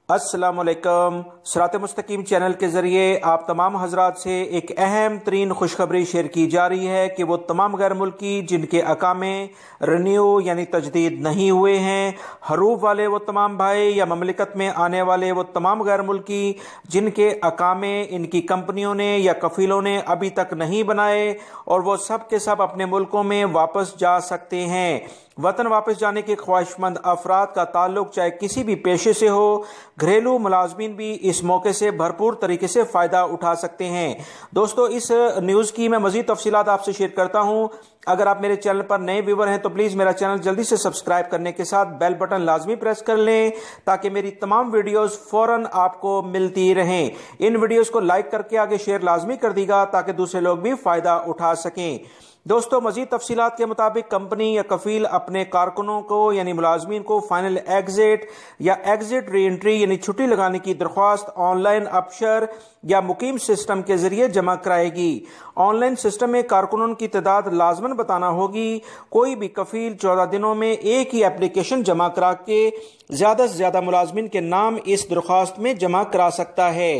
अस्सलाम वालेकुम। सिरात मुस्तकीम चैनल के ज़रिए आप तमाम हजरात से एक अहम तरीन खुशखबरी शेयर की जा रही है कि वो तमाम गैर मुल्की जिनके अकामे रिन्यू यानी तजदीद नहीं हुए हैं, हरूफ वाले वो तमाम भाई या ममलिकत में आने वाले वो तमाम गैर मुल्की जिनके अकामे इनकी कंपनियों ने या कफीलों ने अभी तक नहीं बनाए और वो सब के सब अपने मुल्कों में वापस जा सकते हैं। वतन वापस जाने के ख्वाहिशमंद अफराद का ताल्लुक चाहे किसी भी पेशे से हो, घरेलू मुलाजमीन भी इस मौके से भरपूर तरीके से फ़ायदा उठा सकते हैं। दोस्तों, इस न्यूज़ की मैं मज़ीद तफसीलात आपसे शेयर करता हूँ। अगर आप मेरे चैनल पर नए व्यूवर हैं तो प्लीज़ मेरा चैनल जल्दी से सब्सक्राइब करने के साथ बेल बटन लाजमी प्रेस कर लें ताकि मेरी तमाम वीडियोस फ़ौरन आपको मिलती रहें। इन वीडियोस को लाइक करके आगे शेयर लाजमी कर दीगा ताकि दूसरे लोग भी फ़ायदा उठा सकें। दोस्तों, मजीद तफसीलात के मुताबिक कंपनी या कफील अपने कारकुनों को यानी मुलाजमीन को फाइनल एग्जिट या एग्जिट री एंट्री यानी छुट्टी लगाने की दरख्वास्त ऑनलाइन अबशर या मुकीम सिस्टम के जरिए जमा कराएगी। ऑनलाइन सिस्टम में कारकुनों की तादाद लाजमन बताना होगी। कोई भी कफील 14 दिनों में एक ही एप्लीकेशन जमा करा के ज्यादा से ज्यादा मुलाजमीन के नाम इस दरख्वास्त में जमा करा सकता है।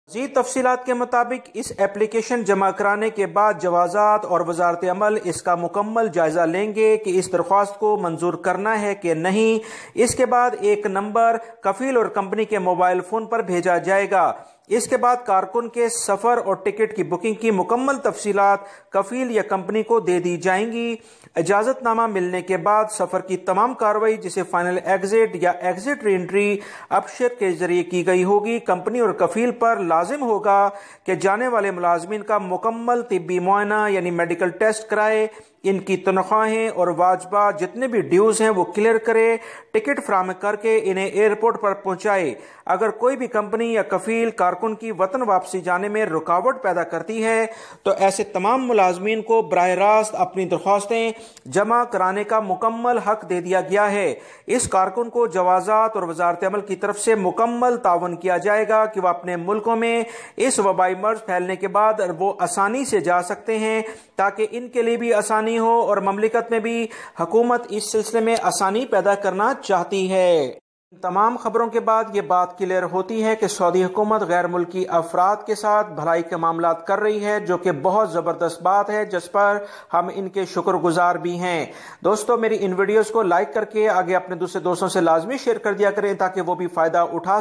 मज़ीद तफसीलात के मुताबिक इस एप्लीकेशन जमा कराने के बाद जवाजात और वजारत अमल इसका मुकम्मल जायजा लेंगे कि इस दरख्वास्त को मंजूर करना है कि नहीं। इसके बाद एक नंबर कफील और कंपनी के मोबाइल फोन पर भेजा जाएगा। इसके बाद कारकुन के सफर और टिकट की बुकिंग की मुकम्मल तफसीलात कफील या कंपनी को दे दी जाएंगी। इजाजतनामा मिलने के बाद सफर की तमाम कार्रवाई जिसे फाइनल एग्जिट या एग्जिट री एंट्री अबशर के जरिए की गई होगी, कंपनी और कफील पर लाजिम होगा कि जाने वाले मुलाजमीन का मुकम्मल तिब्बी मुआयना यानी मेडिकल टेस्ट कराए, इनकी तनख्वाहें और वाजबा जितने भी ड्यूज हैं वो क्लियर करे, टिकट फराहम करके इन्हें एयरपोर्ट पर पहुंचाए। अगर कोई भी कंपनी या कफील कारकुन की वतन वापसी जाने में रुकावट पैदा करती है तो ऐसे तमाम मुलाजमीन को बराह रास्त अपनी दरख्वास्तें जमा कराने का मुकम्मल हक दे दिया गया है। इस कारकुन को जवाजात और वजारत अमल की तरफ से मुकम्मल तावन किया जाएगा कि वह अपने मुल्कों में इस वबाई मर्ज फैलने के बाद वो आसानी से जा सकते हैं ताकि इनके लिए भी आसानी हो और ममलिकत में भी हुकूमत इस सिलसिले में आसानी पैदा करना चाहती है। तमाम खबरों के बाद ये बात क्लियर होती है कि सऊदी हुकूमत गैर मुल्की अफराद के साथ भलाई के मामला कर रही है, जो कि बहुत ज़बरदस्त बात है जिस पर हम इनके शुक्रगुजार भी हैं। दोस्तों, मेरी इन वीडियोस को लाइक करके आगे अपने दूसरे दोस्तों से लाजमी शेयर कर दिया करें ताकि वो भी फ़ायदा उठा